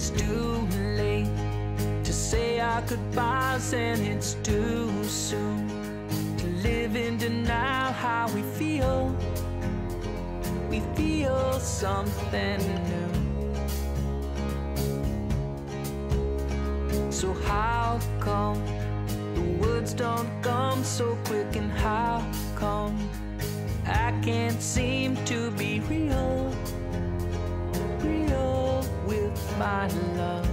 It's too late to say our goodbyes, and it's too soon to live in denial. How we feel something new. So how come the words don't come so quick, and how come I can't seem to be real with my love?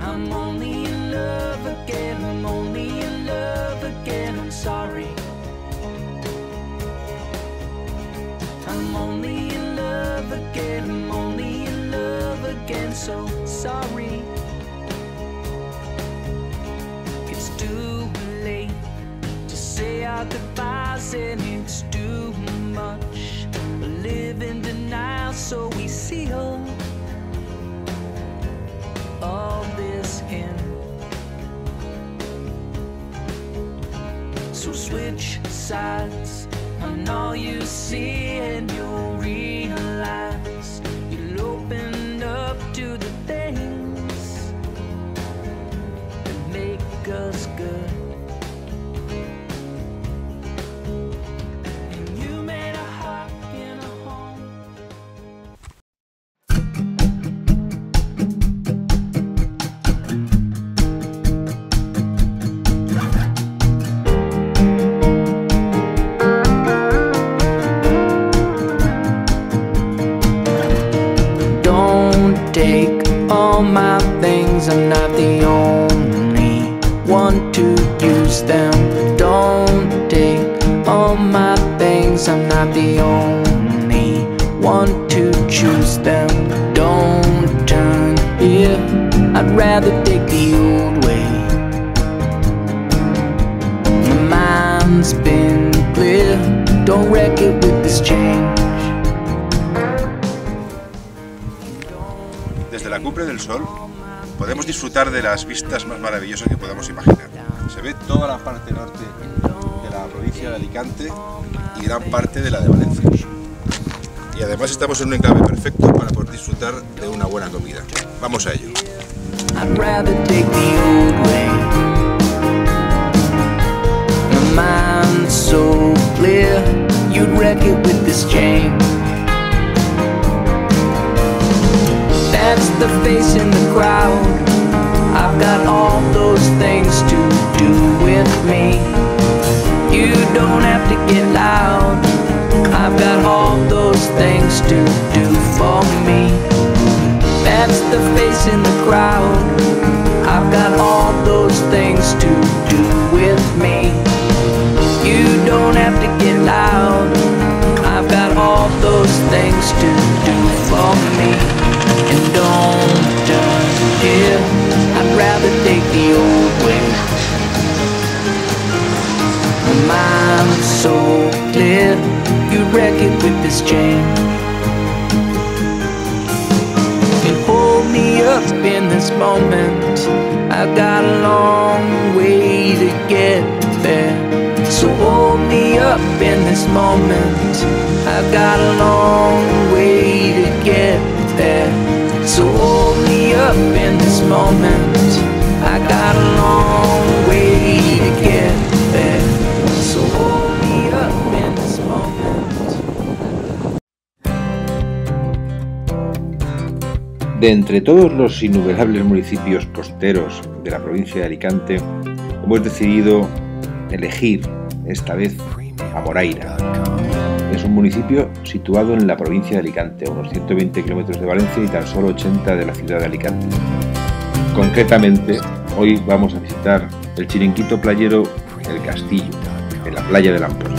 I'm only in love again, I'm only in love again, I'm sorry. I'm only in love again, I'm only in love again, so sorry. It's too late to say our goodbyes, and it's too much. We live in denial, so we seal all this in. So switch sides on all you see, and you'll realize you'll open up to the things that make us good. And you made a heart in a home. Take all my things, I'm not the only one to use them. Don't take all my things, I'm not the only one to choose them. Don't turn here, I'd rather take the old way. My mind's been clear, don't wreck it with this change. Desde la Cumbre del Sol podemos disfrutar de las vistas más maravillosas que podamos imaginar. Se ve toda la parte norte de la provincia de Alicante y gran parte de la de Valencia. Y además estamos en un enclave perfecto para poder disfrutar de una buena comida. Vamos a ello. That's the face in the crowd. I've got all those things to do with me. You don't have to get loud. I've got all those things to do for me. That's the face in the crowd. I've got all those things to do with me. You don't have to get loud. I've got all those things to do for me. And don't turn here, I'd rather take the old way. My mind's so clear, you'd wreck it with this change. And hold me up in this moment, I've got a long way to get there. So hold me up in this moment, I've got a long way to get there. So hold me up in this moment, I got a long way to get there. So hold me up in this moment. De entre todos los innumerables municipios costeros de la provincia de Alicante, hemos decidido elegir esta vez a Moraira. Es un municipio situado en la provincia de Alicante, a unos 120 kilómetros de Valencia y tan solo 80 de la ciudad de Alicante. Concretamente, hoy vamos a visitar el chiringuito playero El Castillo, en la playa de la Ampolla.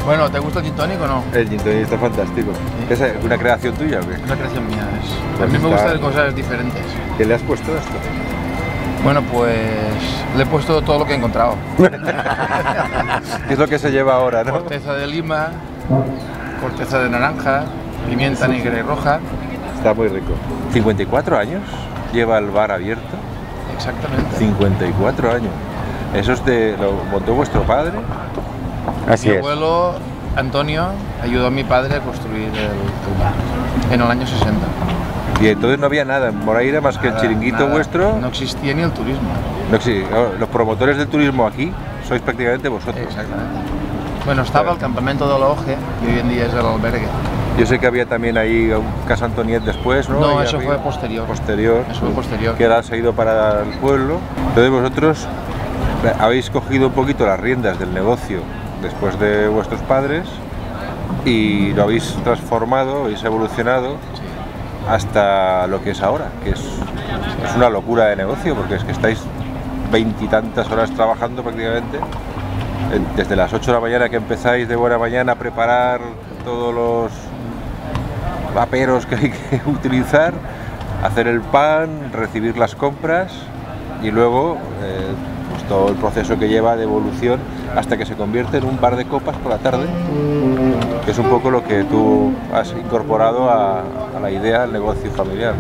Bueno, ¿te gusta el gin tonic o no? El gin tonic está fantástico. ¿Sí? ¿Es una creación tuya o qué? Es una creación mía. A mí me gusta hacer cosas diferentes. ¿Qué le has puesto a esto? Bueno, pues le he puesto todo lo que he encontrado. ¿Qué es lo que se lleva ahora, no? Corteza de lima, corteza de naranja, pimienta negra y roja. Está muy rico. ¿54 años lleva el bar abierto? Exactamente. 54 años. ¿Eso lo montó vuestro padre? Así es. Mi abuelo Antonio ayudó a mi padre a construir el bar en el año 60. Y entonces no había nada en Moraira más que el chiringuito Nada, vuestro. No existía ni el turismo. Los promotores del turismo aquí sois prácticamente vosotros. Exactamente. Bueno, estaba el campamento de la Oje y hoy en día es el albergue. Yo sé que había también ahí un Casa Antoniet después, ¿no? No, Ahí eso arriba. fue posterior. Posterior. Eso fue posterior. Que ahora se ha ido para el pueblo. Entonces vosotros habéis cogido un poquito las riendas del negocio después de vuestros padres y lo habéis transformado, habéis evolucionado hasta lo que es ahora, que es una locura de negocio, porque es que estáis 20 y tantas horas trabajando prácticamente, desde las 8 de la mañana que empezáis de buena mañana a preparar todos los vaperos que hay que utilizar, hacer el pan, recibir las compras y luego pues todo el proceso que lleva de evolución hasta que se convierte en un bar de copas por la tarde, que es un poco lo que tú has incorporado a la idea del negocio familiar.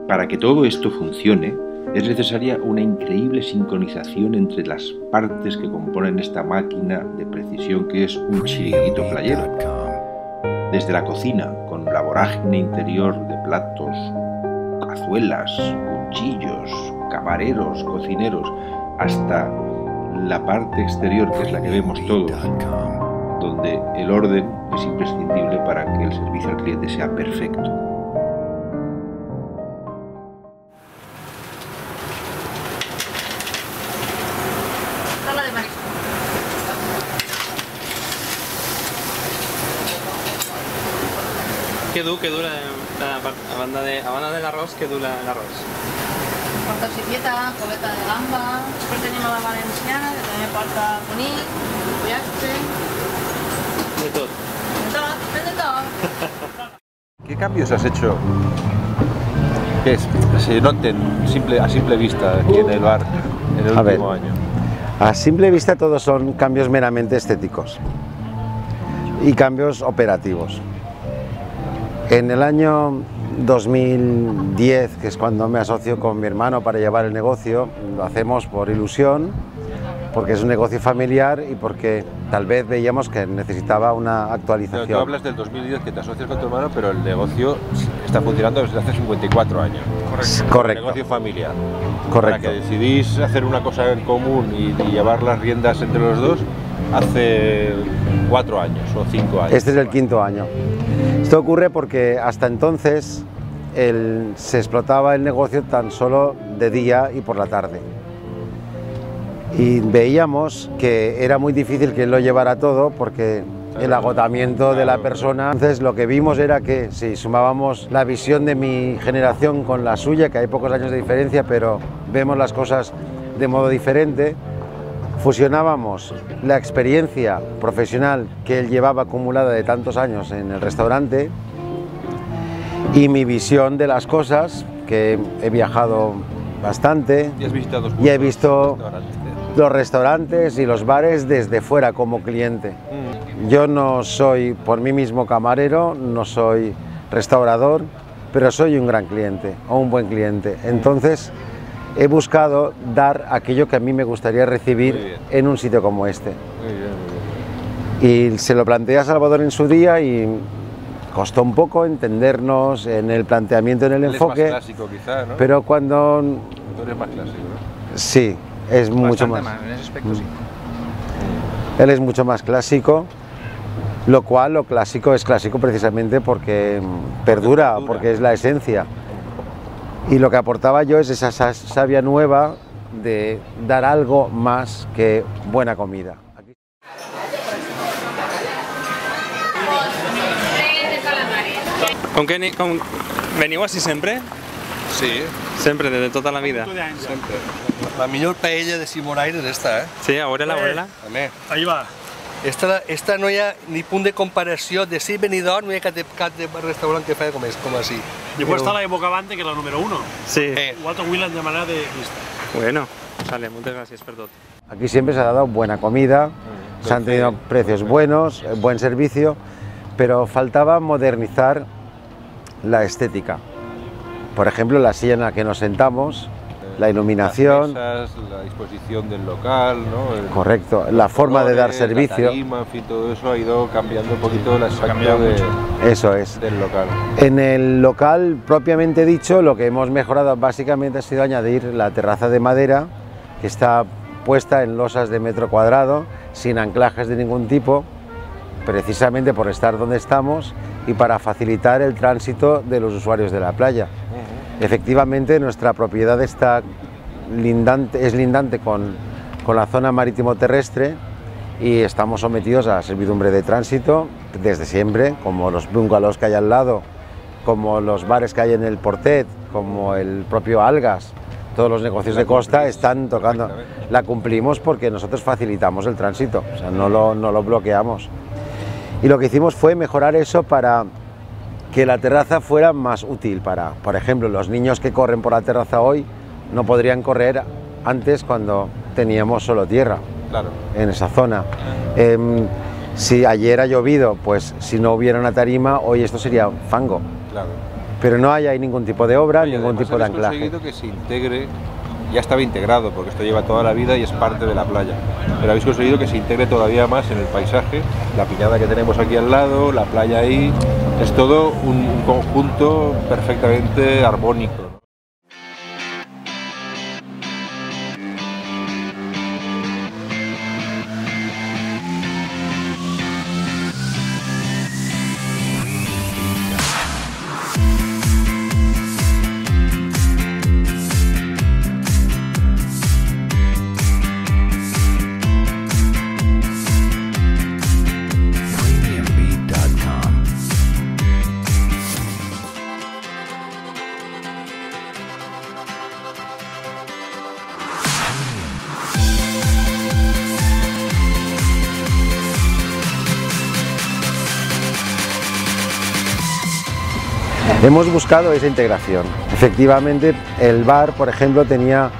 Para que todo esto funcione, es necesaria una increíble sincronización entre las partes que componen esta máquina de precisión que es un chiringuito playero. Desde la cocina, con la vorágine interior de platos, cazuelas, cuchillos, camareros, cocineros, hasta la parte exterior, que es la que vemos todos, donde el orden es imprescindible para que el servicio al cliente sea perfecto. Què dura a banda del arroz, què dura l'arròs? Porta xiqueta, coleta de gamba, després tenim a la valenciana, que també porta conill, pollastre... De tot. De tot. ¿Qué cambios has hecho? Que se noten a simple vista aquí en el bar en el último año. A simple vista todos son cambios meramente estéticos y cambios operativos. En el año 2010, que es cuando me asocio con mi hermano para llevar el negocio, lo hacemos por ilusión, porque es un negocio familiar y porque tal vez veíamos que necesitaba una actualización. Pero tú hablas del 2010 que te asocias con tu hermano, pero el negocio está funcionando desde hace 54 años. Correcto. El negocio familiar. Correcto. Para que decidís hacer una cosa en común y llevar las riendas entre los dos hace 4 años o 5 años. Este es el 5º año. Esto ocurre porque hasta entonces se explotaba el negocio tan solo de día y por la tarde. Y veíamos que era muy difícil que él lo llevara todo porque el agotamiento de la persona. Entonces lo que vimos era que si sumábamos la visión de mi generación con la suya, que hay pocos años de diferencia, pero vemos las cosas de modo diferente, fusionábamos la experiencia profesional que él llevaba acumulada de tantos años en el restaurante y mi visión de las cosas, que he viajado bastante Y has visitado y he visto los restaurantes y los bares desde fuera como cliente. Yo no soy por mí mismo camarero, no soy restaurador, pero soy un gran cliente o un buen cliente. Entonces he buscado dar aquello que a mí me gustaría recibir en un sitio como este. Muy bien. Y se lo planteé a Salvador en su día y costó un poco entendernos en el planteamiento, en el enfoque. Es más clásico quizá, ¿no? Pero cuando... Tú eres más clásico, ¿no? Sí, es mucho más. En ese aspecto sí. Él es mucho más clásico, lo cual lo clásico es clásico precisamente porque perdura, porque es la esencia. Y lo que aportaba yo es esa savia nueva de dar algo más que buena comida. Veniu així sempre? Sí, Sempre, de tota la vida? sempre. La millor paella de Simoraire és esta, eh? Sí, a veure-la. Home, Ahí va. esta no hi ha ni punt de comparació. De si Benidorm no hi ha cap de restaurant que fa com així. Después está la Boca Bante, que es la número 1. Sí. Walter Willan de manera de vista. Bueno, vale, moltes gràcies per tot. Aquí siempre se ha dado buena comida, se han tenido precios buenos, buen servicio, pero faltaba modernizar la estética. Por ejemplo, la silla en la que nos sentamos la iluminación. Las mesas, la disposición del local, ¿no? Correcto, la forma de dar servicio. La tarima, en fin, todo eso ha ido cambiando un poquito el aspecto Eso es. del local. En el local propiamente dicho, lo que hemos mejorado básicamente ha sido añadir la terraza de madera, que está puesta en losas de metro cuadrado, sin anclajes de ningún tipo, precisamente por estar donde estamos y para facilitar el tránsito de los usuarios de la playa. Efectivamente, nuestra propiedad está es lindante con la zona marítimo-terrestre y estamos sometidos a la servidumbre de tránsito desde siempre, como los bungalows que hay al lado, como los bares que hay en el Portet, como el propio Algas. Todos los negocios de costa están tocando. La cumplimos porque nosotros facilitamos el tránsito, o sea, no lo bloqueamos. Y lo que hicimos fue mejorar eso para que la terraza fuera más útil para, por ejemplo, los niños que corren por la terraza hoy no podrían correr antes cuando teníamos solo tierra. Claro. En esa zona. Si ayer ha llovido, pues si no hubiera una tarima, hoy esto sería fango. Claro. Pero no hay ningún tipo de obra, ningún tipo de anclaje. Habéis conseguido que se integre, ya estaba integrado porque esto lleva toda la vida y es parte de la playa, pero habéis conseguido que se integre todavía más en el paisaje, la piñada que tenemos aquí al lado, la playa ahí, es todo un conjunto perfectamente armónico. Hemos buscado esa integración. Efectivamente, el bar, por ejemplo, tenía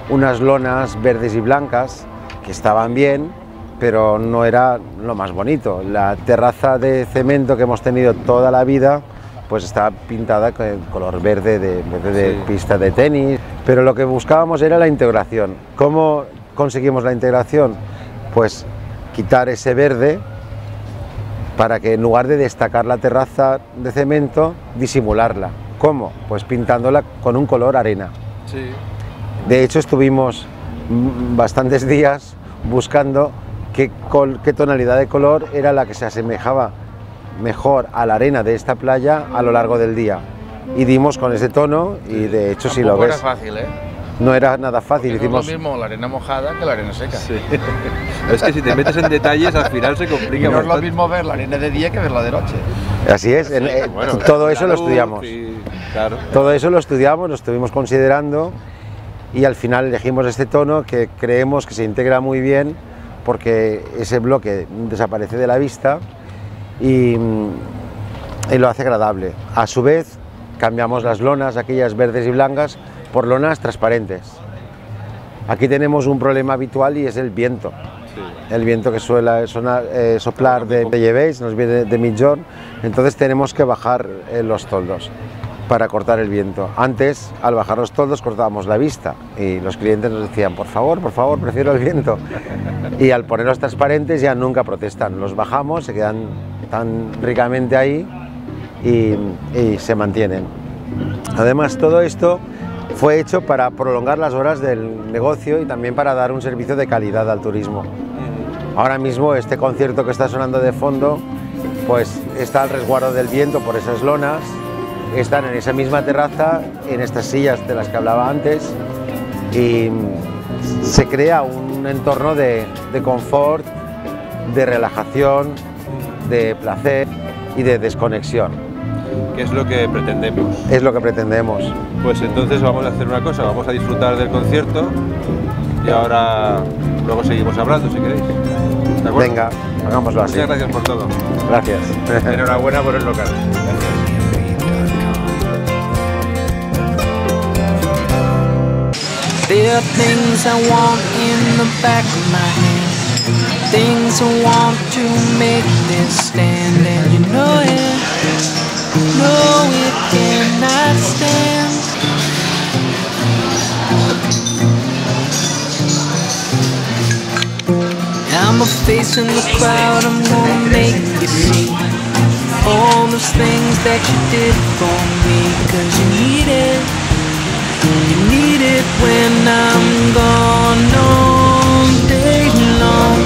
unas lonas verdes y blancas que estaban bien, pero no era lo más bonito. La terraza de cemento que hemos tenido toda la vida, pues estaba pintada con color verde de pista de tenis, pero lo que buscábamos era la integración. ¿Cómo conseguimos la integración? Pues quitar ese verde para que en lugar de destacar la terraza de cemento, disimularla. ¿Cómo? Pues pintándola con un color arena. Sí. De hecho, estuvimos bastantes días buscando qué tonalidad de color era la que se asemejaba mejor a la arena de esta playa a lo largo del día. Y dimos con ese tono y de hecho si lo ves... Era fácil, ¿eh? No era nada fácil. Porque no es lo mismo la arena mojada que la arena seca. Sí. Es que si te metes en detalles al final se complica. Y no es lo mismo ver la arena de día que verla de noche. Así es, bueno, todo eso lo estudiamos. Claro. Todo eso lo estudiamos, lo estuvimos considerando y al final elegimos este tono que creemos que se integra muy bien porque ese bloque desaparece de la vista y lo hace agradable. A su vez cambiamos las lonas, aquellas verdes y blancas, por lonas transparentes. Aquí tenemos un problema habitual y es el viento. Sí. El viento que suele soplar de Llevéis, nos viene de Migjorn, entonces tenemos que bajar los toldos para cortar el viento. Antes, al bajar los toldos, cortábamos la vista y los clientes nos decían, por favor, prefiero el viento. Y al ponerlos transparentes ya nunca protestan, los bajamos, se quedan tan ricamente ahí y se mantienen. Además, todo esto fue hecho para prolongar las horas del negocio y también para dar un servicio de calidad al turismo. Ahora mismo este concierto que está sonando de fondo, pues está al resguardo del viento por esas lonas, están en esa misma terraza, en estas sillas de las que hablaba antes, y se crea un entorno de confort, de relajación, de placer y de desconexión. ¿Qué es lo que pretendemos? Es lo que pretendemos. Pues entonces vamos a hacer una cosa, vamos a disfrutar del concierto y ahora luego seguimos hablando si queréis. ¿De acuerdo? Venga, hagámoslo así. Muchas gracias por todo. Gracias. Enhorabuena por el local. There are things I want in the back of my hand, things I want to make this stand, and you know it, no it cannot stand. I'm a face in the crowd, I'm gonna make you see all those things that you did for me. Cause you need it when I'm gone all day long.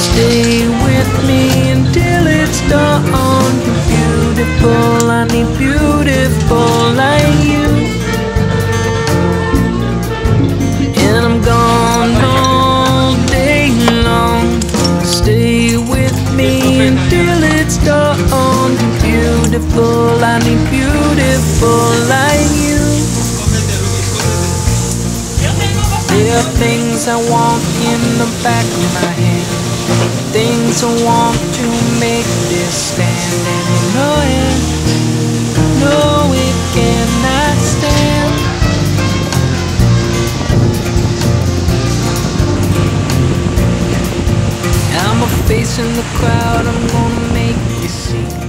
Stay with me until it's dawn. You're beautiful, I need beautiful like you. And I'm gone all day long. Stay with me until it's dawn. You're beautiful, I need beautiful like you. There are things I want in the back of my head, things I want to make this stand. And you know it cannot stand. I'm a face in the crowd, I'm gonna make you see